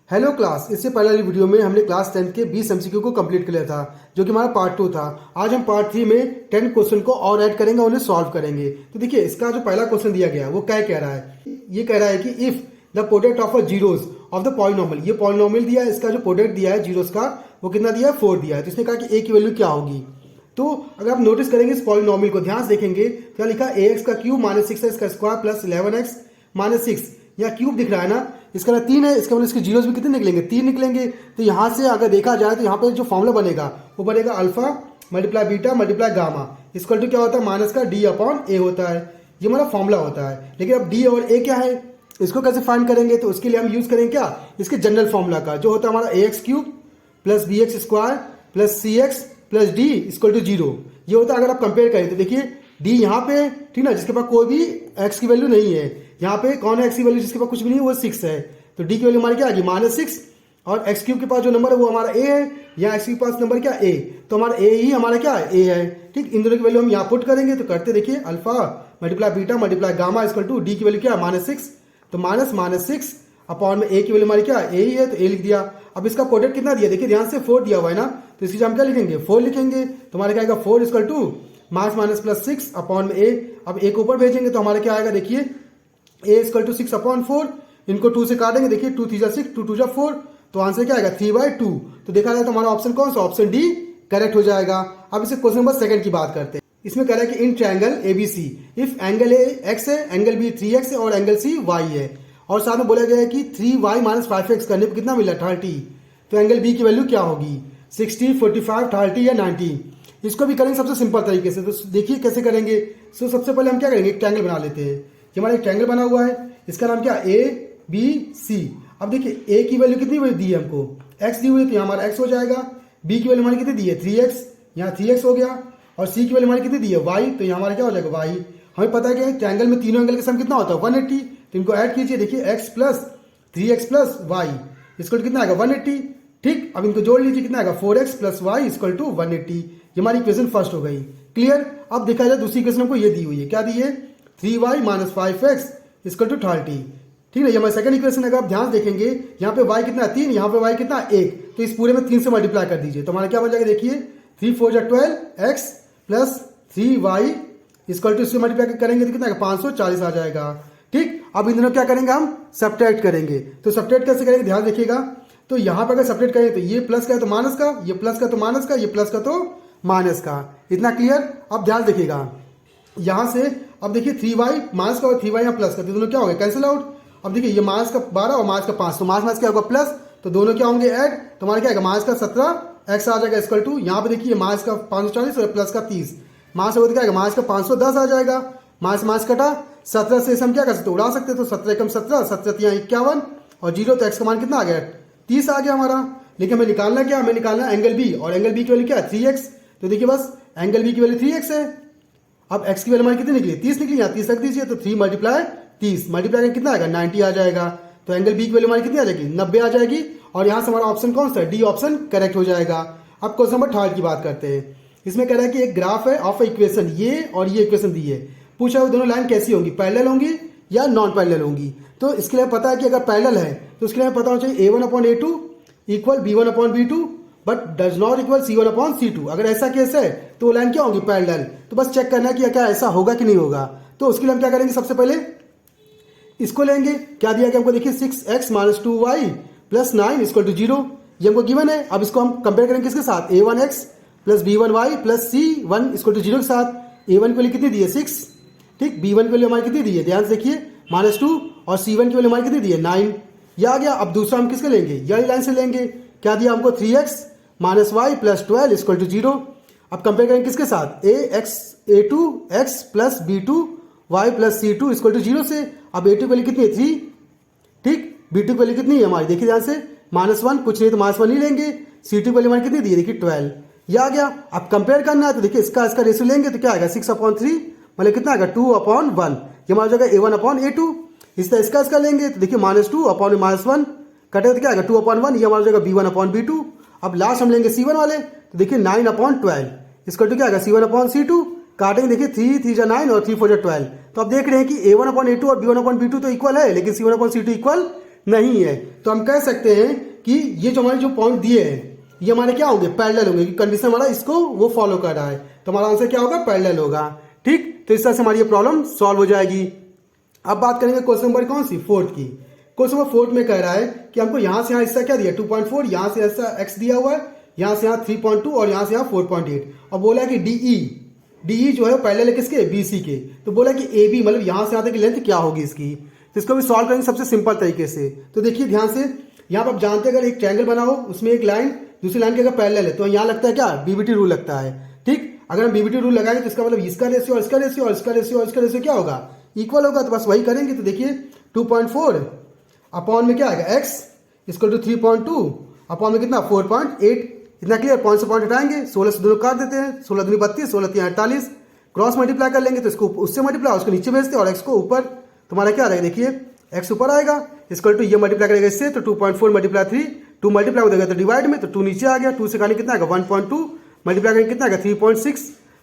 Hello class, इससे पहले वाली वीडियो में हमने क्लास 10 के 20 एमसीक्यू को कंप्लीट कर लिया था, जो कि हमारा पार्ट 2 था। आज हम पार्ट 3 में 10 क्वेश्चन को और ऐड करेंगे और उन्हें सॉल्व करेंगे। तो देखिए, इसका जो पहला क्वेश्चन दिया गया है वो क्या कह रहा है। ये कह रहा है कि if the product of zeros of the polynomial, ये पॉलिनोमियल दिया है, इसका जो प्रोडक्ट दिया है जीरोस का वो कितना दिया है, 4 दिया है। तो इसने कहा कि a की वैल्यू क्या होगी। तो अगर आप नोटिस करेंगे इस पॉलिनोमियल को ध्यान से देखेंगे तो क्या लिखा, ax का क्यूब माइनस 6x का स्क्वायर प्लस 11x माइनस 6। यहाँ क्यूब दिख रहा है ना, इसका ना 3 है, इसका मतलब इसके जीरोस भी कितने निकलेंगे, 3 निकलेंगे। तो यहाँ से अगर देखा जाए तो यहाँ पे जो फॉर्मूला बनेगा वो बनेगा alpha multiply beta multiply gamma equal to क्या होता है, माइनस का d अपॉन a होता है। ये हमारा फॉर्मूला होता है। लेकिन अब d और a क्या है, इसको कैसे फाइंड करेंगे, तो उसके लिए हम यूज करेंगे क्या, इसके जनरल फॉर्मूला का, जो होता है हमारा ax cube plus bx square plus cx plus d equal to 0। ये होता है अगर आप कंपेयर करें तो देखिए d यहाँ पे, ठीक ना, जिसके पास कोई भी x की वैल्यू नहीं है, यहाँ पे कौन है x की वैल्यू, जिसके पास कुछ भी नहीं है वो 6 है। तो d की वैल्यू हमारी क्या आ गई, माइनस 6, और x क्यूब के पास जो नंबर है वो हमारा a है, यहाँ x के पास नंबर क्या a, तो हमारा a ही हमारा क्या है, a है। ठीक, इन दोनों की वैल्यू हम यहाँ पुट करेंगे तो करते देखिए alpha multiply beta multiply gamma equal to d की वैल्यू क्या है, माइनस 6, तो माइनस 6 अपॉन में a की वैल्यू हमारी क्या है, a ही है, तो a लिख दिया। अब इसका प्रोडक्ट कितना दिया, देखिए ध्यान से 4 दिया हुआ है ना, तो इसकी हम क्या लिखेंगे, 4 लिखेंगे। तो हमारा क्या आएगा, 4 equal to minus plus 6 upon में a। अब a को ऊपर भेजेंगे तो हमारा क्या आएगा, देखिए a इक्वल टू 6 अपॉन 4, इनको 2 से काटेंगे, देखिए 2 3 6 2 2 4, तो आंसर क्या आएगा 3/2। तो देखा जाए तो हमारा ऑप्शन कौन सा, ऑप्शन डी करेक्ट हो जाएगा। अब इसे क्वेश्चन नंबर 2 की बात करते हैं। इसमें कह रहा है कि in triangle ABC if angle A x है, एंगल बी 3x है और एंगल सी y है, और साथ में बोला गया है कि 3y माइनस 5x करने पर कितना मिला, 30। तो एंगल बी की वैल्यू क्या होगी, 60 45 30 या 90। इसको भी करेंगे सबसे सिंपल तरीके से। तो देखिए कैसे करेंगे। तो सबसे पहले हम क्या करेंगे, एक ट्रायंगल बना लेते हैं। ये हमारा एक ट्रायंगल बना हुआ है, इसका नाम क्या, ए बी सी। अब देखिए ए की वैल्यू कितनी दी है हमको, x दी हुई है, तो यहाँ हमारा x हो जाएगा। बी की वैल्यू हमारी कितनी दी है, 3x, यहाँ 3x हो गया। और सी की वैल्यू हमारी कितनी दी है, y, तो यहाँ हमारा क्या हो जाएगा, y। हमें पता है कि ट्रायंगल में तीनों एंगल का सम कितना होता है, 180। तो इनको ऐड कीजिए, देखिए x plus 3x plus y इसको कितना आएगा, 180। ठीक, अब इनको जोड़ लीजिए, कितना आएगा, 4x plus y equal to 180। ये हमारी इक्वेशन फर्स्ट हो गई। क्लियर। अब देखा जाए दूसरी इक्वेशन हमको ये दी हुई है, क्या दी है, 3y minus 5x equal to 30। ठीक है, ये हमारी सेकंड इक्वेशन है। अगर आप ध्यान देखेंगे यहाँ पे y कितना 3, यहाँ पे y कितना 1, तो इस पूरे में 3 से मल्टीप्लाई कर दीजिए, तो हमारा क्या बन जाएगा, देखिए 3 4 12 x plus 3y equal to, इससे मल्टीप्लाई करेंगे तो कितना 540 आ जाएगा। ठीक, अब इन दोनों क्या करेंगे, हम सब्ट्रैक्ट करेंगे। तो सब्ट्रैक्ट कैसे करेंगे, ध्यान देखिएगा। तो यहाँ पे अगर सब्ट्रैक्ट करें तो ये प्लस का है तो माइनस का, ये प्लस का तो माइनस का, ये प्लस का तो माइनस का। इतना क्लियर। अब ध्यान देखिएगा यहाँ से, अब देखिए 3y माइनस का और 3y यहाँ प्लस का, तो दोनों क्या हो गए, कैंसिल आउट। अब देखिए ये माइनस का 12 और माइनस का 5, तो माइनस क्या होगा प्लस, तो दोनों क्या होंगे ऐड, तो हमारा क्या आएगा, माइनस का 17 x आ जाएगा इक्वल टू, यहाँ पे देखिए माइनस का 540 और प्लस का 30, माइनस होगा तो क्या आएगा, माइनस का 510 आ जाएगा। माइनस कटा, 17 से हम क्या कर सकते, उड़ा सकते, तो 17 एकम 17, 17 यहाँ 51 और 0, तो x का मान कितना आ गया, 30 आ गया हमारा। लेकिन हमें निकालना क्या, हमें निकालना एंगल बी, और एंगल बी की वैल्यू क्या है, 3x। तो देखिए बस एंगल बी की वैल्यू 3x है। अब x की वैल्यू हमारी कितनी निकली, 30 निकली, यहाँ 30 रख दीजिए, तो 3 मल्टीप्लाई 30 मल्टीप्लाई कितना आएगा, 90 आ जाएगा। तो एंगल बी की वैल्यू हमारी कितनी आ जाएगी, 90 आ जाएगी। और यहाँ से हमारा ऑप्शन कौन सा है, डी ऑप्शन करेक्ट हो जाएगा। अब क्वेश्चन नंबर 3 की बात करते हैं। इसमें कह रहा है कि एक ग्राफ है ऑफ इक्वेशन, ये और ये इक्वेशन दी है, पूछा है दोनों लाइन कैसी होंगी, पैरेलल होंगी या नॉन पैरेलल होंगी। तो इसके लिए पता है कि अगर पैरेलल है तो उसके लिए पता होना चाहिए a1/a2 equal b1/b2 but does not equal c1/c2। अगर ऐसा केस है तो वो लाइन क्या होगी, पैरेलल। तो बस चेक करना है कि क्या ऐसा होगा कि नहीं होगा। तो उसके लिए हम क्या करेंगे, सबसे पहले इसको लेंगे, क्या दिया गया हमको, देखिए 6x minus 2y plus 9 equal to 0, ये हमको गिवन है। अब इसको हम कंपेयर करेंगे किसके साथ, a1x plus b1y plus c1 equal to 0 के साथ। a1 की वैल्यू कितनी दी है, 6। ठीक, b1 की वैल्यू हमारी कितनी दी है, ध्यान से देखिए -2, और c1 की वैल्यू हमारी कितनी दी है, 9। ये आ गया। अब दूसरा हम किसके लेंगे, यही लाइन से लेंगे। क्या दिया हमको, 3x minus y plus 12 equal to 0। अब कंपेयर करेंगे किसके साथ, a2x plus b2y plus c2 equal to 0 से। अब a2 की वैल्यू कितनी है, 3। ठीक, b2 की वैल्यू कितनी है हमारी, देखिए ध्यान से, -1, कुछ नहीं तो -1 ही लेंगे। c2 की वैल्यू हमारी कितनी दी है, देखिए 12। ये आ गया। अब कंपेयर करना है तो देखिए इसका रेशियो लेंगे तो क्या आएगा, 6/3 मतलब कितना आएगा, 2/1। ये हमारा जाएगा a1/a2। इस तरह इसका लेंगे तो देखिए -2/-1 कटे तो क्या आएगा, 2/1, ये हमारा जाएगा b1/b2। अब लास्ट हम लेंगे c1 वाले, तो देखिए 9/12 इसका क्या आएगा, c1/c2। काटेंगे, देखिए 3 3 जा 9 और 3 4 जा 12। तो आप देख रहे हैं कि a1/a2 और b1/b2 तो इक्वल है, लेकिन c1/c2 इक्वल नहीं है। तो हम कह सकते हैं कि ये जो हमारे जो पॉइंट दिए हैं ये हमारे क्या होंगे, पैरेलल होंगे, कंडीशन हमारा इसको वो फॉलो कर रहा है। तो हमारा आंसर क्या होगा, पैरेलल होगा। ठीक, तो इस तरह से हमारी ये प्रॉब्लम सॉल्व हो जाएगी। अब बात करेंगे क्वेश्चन नंबर कौन सी, 4th की। क्वेश्चन नंबर 4th में कह रहा है कि हमको यहाँ से यहाँ हिस्सा क्या दिया, 2.4, यहाँ से ऐसा x दिया हुआ है, यहाँ से यहाँ 3.2 और यहाँ से यहाँ 4.8, और बोला है कि DE जो है पैरेलल है किसके, BC के। तो बोला कि AB मतलब यहाँ से यहाँ तक की लेंथ क्या होगी इसकी। तो इसको भी सॉल्व करेंगे सबसे सिंपल तरीके से। तो देखिए ध्यान से, यहाँ पर आप जानते हैं अगर एक ट्रायंगल बना हो उसमें एक लाइन दूसरी लाइन के अगर पैरेलल है तो यहाँ लगता है क्या, BBT रूल लगता है। ठीक, अगर हम BBT रूल लगाएंगे तो इसका मतलब इसका रेशियो और इसका रेशियो और इसका रेशियो और इसका रेशियो क्या होगा, इक्वल होगा। तो बस वही करेंगे। तो देखिए 2.4 अपॉन में क्या आएगा, x इक्वल टू 3.2 अपॉन में कितना 4.8। इतना क्लियर, पॉइंट से पॉइंट हटाएंगे, 16 से दोनों काट देते हैं, 16 दूनी 32, 16 3 48, क्रॉस मल्टीप्लाई कर लेंगे तो इसको उससे मल्टीप्लाई उसको नीचे भेजते हैं और x को ऊपर। तुम्हारा क्या आएगा, देखिए x ऊपर आएगा, इक्वल टू ये मल्टीप्लाई करेगा इससे तो 2.4 मल्टीप्लाई 3, 2 मल्टीप्लाई हो जाएगा तो डिवाइड में, तो 2 नीचे आ गया, 2 से काटने कितना आएगा 1.2, मल्टीप्लाई करेंगे कितना आएगा 3.6।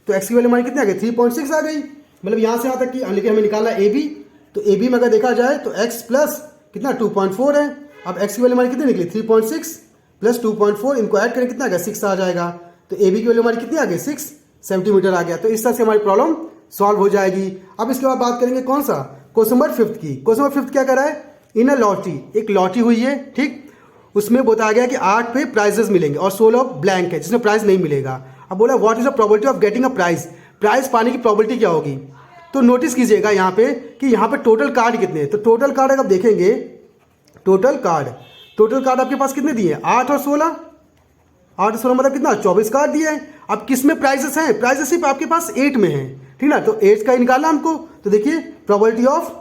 तो x की वैल्यू हमारी कितनी आ गई, 3.6 आ गई। मतलब यहाँ से यहाँ तक की, लेकिन हमें निकालना AB। तो AB में अगर देखा जाए तो x प्लस कितना 2.4 है। अब x की वैल्यू हमारी कितनी निकली, 3.6 प्लस 2.4, इनको ऐड करें कितना आ गया 6 आ जाएगा। तो AB की वैल्यू हमारी कितनी आ गई, 6 सेंटीमीटर आ गया। तो इस तरह से हमारी प्रॉब्लम सॉल्व हो जाएगी। अब इसके बाद बात करेंगे कौन सा, क्वेश्चन नंबर 5th की। क्वेश्चन नंबर 5th क्या कर रहा है, इन अ लॉटरी, एक लॉटरी हुई है। ठीक, उसमें बताया गया कि 8 पे प्राइजेस मिलेंगे और 16 ब्लैंक है जिसमें प्राइज नहीं मिलेगा। अब बोला what is the probability of getting a prize, prize पाने की प्रोबेबिलिटी क्या होगी। तो नोटिस कीजिएगा यहाँ पे कि यहाँ पे टोटल कार्ड कितने हैं। तो टोटल कार्ड अगर आप देखेंगे, टोटल कार्ड आपके पास कितने दिए, 8 और 16, 8 और 16 मतलब कितना 24 कार्ड दिए हैं। अब किस में प्राइजेस हैं, प्राइजेस सिर्फ आपके पास 8 में है। ठीक ना, तो 8 का निकालना हमको। तो देखिए प्रोबेबिलिटी ऑफ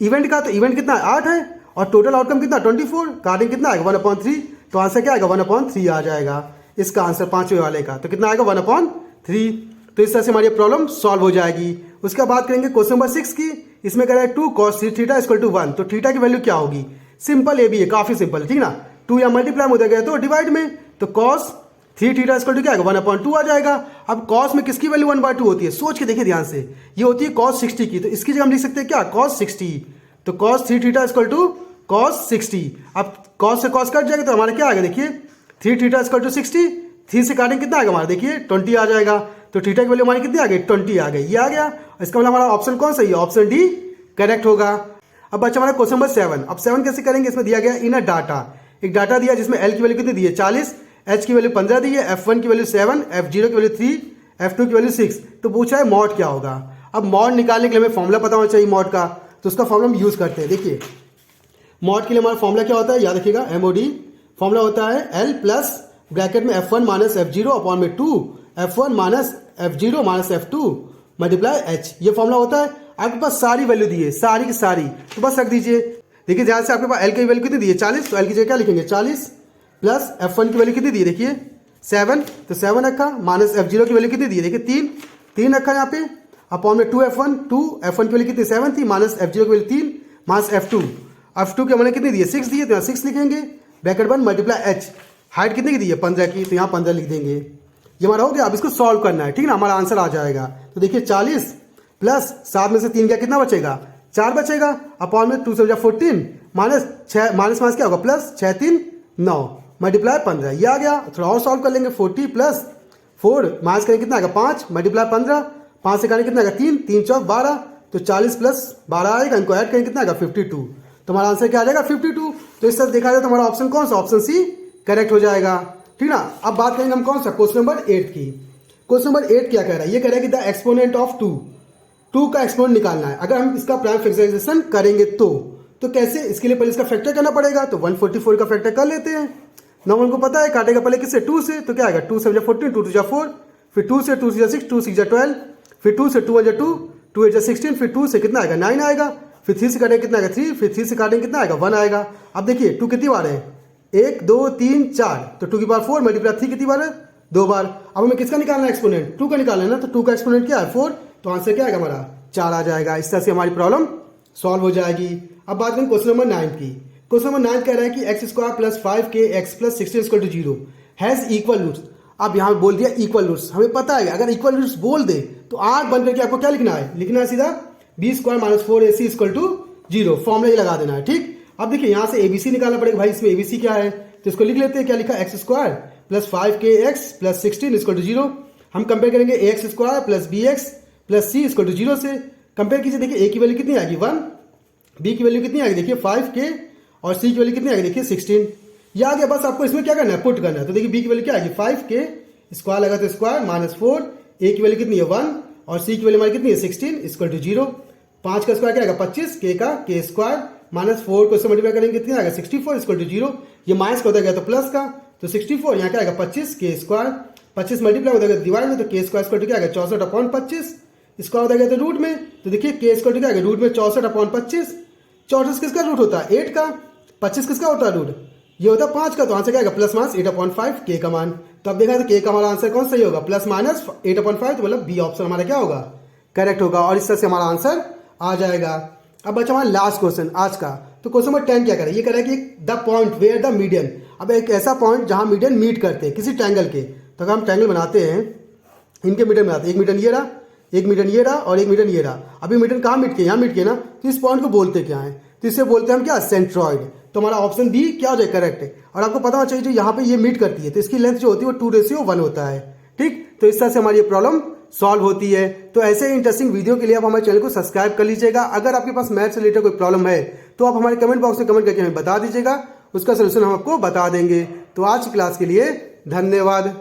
इवेंट का, तो इवेंट कितना 8 है और टोटल आउटकम कितना 24, कार्डिंग कितना आएगा 1/3। तो आंसर क्या आएगा 1/3 आ जाएगा इसका आंसर 5वें वाले का। तो कितना आएगा 1/3। तो इस तरह से हमारी प्रॉब्लम सॉल्व हो जाएगी। उसके बाद करेंगे क्वेश्चन नंबर 6 की। इसमें कह रहा है 2 cos 3 थीटा इक्वल टू 1। तो थीटा की वैल्यू क्या होगी, सिंपल AB है, काफी सिंपल है। ठीक ना, 2 या मल्टीप्लाई हो जाएगा तो डिवाइड में, तो cos 3 थीटा इक्वल टू क्या आएगा 1/2 आ जाएगा। अब cos में किसकी वैल्यू 1/2 होती है, सोच के देखिए ध्यान से, ये होती है cos 60 की। तो इसकी जगह हम लिख सकते हैं क्या, cos 60। तो cos 3 theta equal to cos 60। अब cos से cos कट जाएगा तो हमारा क्या आएगा, देखिए 3 थीटा इक्वल टू 60, 3 से काटेंगे कितना आएगा हमारा, देखिए 20 आ जाएगा। तो थीटा की वैल्यू हमारी कितनी आ गई, 20 आ गई, ये आ गया। इसका मतलब हमारा ऑप्शन कौन सा है, ऑप्शन डी करेक्ट होगा। अब बच्चा हमारा क्वेश्चन नंबर 7। अब 7 कैसे करेंगे, इसमें दिया गया इन अ डाटा, एक डाटा दिया जिसमें L की वैल्यू कितनी दी है 40, H की वैल्यू 15 दी है, F1 की वैल्यू 7, F0 की वैल्यू 3, F2 की वैल्यू 6। तो पूछा है मॉड क्या होगा। अब मॉड निकालने के लिए हमें फॉर्मूला पता होना चाहिए मॉड का, तो उसका फॉर्मूला हम यूज करते हैं। देखिए मॉड के लिए हमारा फॉर्मूला क्या होता है, याद रखिएगा MOD फॉर्मूला होता है L प्लस ब्रैकेट में F1 माइनस F0 अपॉन में 2 F1 minus F0 minus F2 multiply H। ये फॉर्मूला होता है। आपके पास सारी वैल्यू दी है, सारी की सारी, तो बस रख दीजिए। देखिए ध्यान से, आपके पास L की वैल्यू कितनी दी है 40, तो L की जगह क्या लिखेंगे 40 प्लस F1 की वैल्यू कितनी दी है, देखिए 7, तो 7 रखा, माइनस F0 की वैल्यू कितनी दी है, देखिए 3 रखा यहाँ पे, अपॉन में 2F1 की वैल्यू कितनी 7 थी, माइनस F0 की वैल्यू 3, माइनस F2 की हमने कितनी दी है 6 दी है, तो यहाँ 6 लिखेंगे, ब्रैकेट 1 मल्टीप्लाई H। हाइट कितनी की दी है 15 की, तो यहाँ 15 लिख देंगे। ये हमारा हो गया। अब इसको सॉल्व करना है, ठीक ना, हमारा आंसर आ जाएगा। तो देखिए 40 प्लस 7 में से 3 गया, कितना बचेगा 4 बचेगा, अपॉन में 2 से 14 माइनस 6 माइनस क्या होगा प्लस 6 3 9 मल्टीप्लाई 15, ये आ गया। थोड़ा और सॉल्व कर लेंगे, 40 प्लस 4 माइनस करेंगे कितना आएगा 5 मल्टीप्लाई 15, 5 से करेंगे कितना आएगा 3 3 चौक 12, तो 40 प्लस 12 आएगा, इनको ऐड करेंगे कितना आएगा 52। तो हमारा आंसर क्या आ जाएगा 52। तो इस तरह देखा जाए तो हमारा ऑप्शन कौन सा, ऑप्शन सी करेक्ट हो जाएगा। ठीक ना। अब बात करेंगे हम कौन सा, क्वेश्चन नंबर 8 की। क्वेश्चन नंबर 8 क्या कह रहा है, ये कह रहा है कि द एक्सपोनेंट ऑफ 2 का एक्सपोनेंट निकालना है। अगर हम इसका प्राइम फैक्टराइजेशन करेंगे तो कैसे, इसके लिए पहले इसका फैक्टर करना पड़ेगा। तो 144 का फैक्टर कर लेते हैं। नॉर्मल को पता है, काटेगा पहले किससे 2 से, तो क्या आएगा 2 7 14, 2 2 4, फिर 2 से 2 6 2 6 12, फिर 2 से 2 1 2, 2 8 16, फिर 2 से कितना आएगा 9 आएगा, फिर 3 से काटेंगे कितना आएगा 3, फिर 3 से काटेंगे कितना आएगा 1 आएगा। अब देखिए 2 कितनी बार है 1 2 3 4, तो 2 की पावर 4 मल्टीप्लाई 3 कितनी बार है 2 बार। अब हमें किसका निकालना है एक्सपोनेंट, 2 का निकालना है ना, तो 2 का एक्सपोनेंट क्या है 4, तो आंसर क्या आएगा हमारा 4 आ जाएगा। इस तरह से हमारी प्रॉब्लम सॉल्व हो जाएगी। अब बात करें क्वेश्चन नंबर 9 की। क्वेश्चन नंबर 9 कह रहा है कि x² plus 5k x plus 16 equal to 0 has equal roots. अब यहाँ बोल दिया इक्वल रूट्स। हमें पता है अगर इक्वल रूट्स बोल दे तो आठ बन करके आपको क्या लिखना है, लिखना है सीधा B square minus 4ac equal to 0, formula ये लगा देना है। ठीक, अब देखिए यहाँ से एबीसी निकालना पड़ेगा भाई, इसमें एबीसी क्या है तो इसको लिख लेते हैं, क्या लिखा, x square plus 5kx plus 16 equal to 0। हम कंपेयर करेंगे x square plus b x plus c equal to 0 से। कंपेयर कीजिए, देखिए ए की वैल्यू कितनी आएगी 1, बी की वैल्यू कितनी आएगी देखिए 5k और सी की वैल्यू कितनी आएगी देखिए 16। ये आ गया, बस आपको इसमें क्या करना है, पुट करना है। तो देखिए बी की वैल्यू क्या आएगी 5k, स्क्वायर लगा तो स्क्वायर माइनस 4, ए की वैल्यू कितनी है 1 और सी की वैल्यू हमारी कितनी है 16 इक्वल टू 0। 5 का स्क्वायर क्या आएगा 25, के का के स्क्वायर माइनस 4 को इससे मल्टीप्लाई करेंगे कितना आएगा 64 इक्वल टू 0। ये माइनस का होता गया तो प्लस का, तो 64 यहाँ क्या आएगा 25 के स्क्वायर, 25 मल्टीप्लाई होता गया डिवाइड में, तो के स्क्वायर इक्वल टू क्या आएगा 64/25, इसका होता गया तो रूट में, तो देखिए के इक्वल टू क्या आएगा रूट में 64/25। 64 किसका रूट होता है 8 का, 25 किसका होता है रूट, ये होता है 5 का, तो आंसर क्या आएगा प्लस माइनस 8/5 के का मान। तो अब देखा तो के का हमारा आंसर कौन सही होगा, प्लस माइनस 8/5, तो मतलब बी ऑप्शन हमारा क्या होगा, करेक्ट होगा, और इस तरह से हमारा आंसर आ जाएगा। अब बच्चा हमारा लास्ट क्वेश्चन आज का, तो क्वेश्चन नंबर 10 क्या करे, ये करे कि the point where the median, अब एक ऐसा पॉइंट जहां मीडियन मीट करते हैं किसी ट्रायंगल के, तो अगर हम ट्रायंगल बनाते हैं, इनके मीडियन बनाते हैं, एक मीडियन ये रहा, एक मीडियन ये रहा और एक मीडियन ये रहा। अभी मीडियन कहाँ मीट किया, यहाँ मीट किया ना, तो इस पॉइंट को बोलते क्या है, तो इसे बोलते हैं हम क्या, सेंट्रॉइड। तो हमारा ऑप्शन बी क्या हो जाए करेक्ट है। और आपको पता होना चाहिए जो यहाँ पे ये मीट करती है तो इसकी लेंथ जो होती है वो 2:1 होता है। ठीक, तो इस तरह से हमारी ये प्रॉब्लम सॉल्व होती है। तो ऐसे इंटरेस्टिंग वीडियो के लिए आप हमारे चैनल को सब्सक्राइब कर लीजिएगा। अगर आपके पास मैथ से रिलेटेड कोई प्रॉब्लम है तो आप हमारे कमेंट बॉक्स में कमेंट करके हमें बता दीजिएगा, उसका सोल्यूशन हम आपको बता देंगे। तो आज की क्लास के लिए धन्यवाद।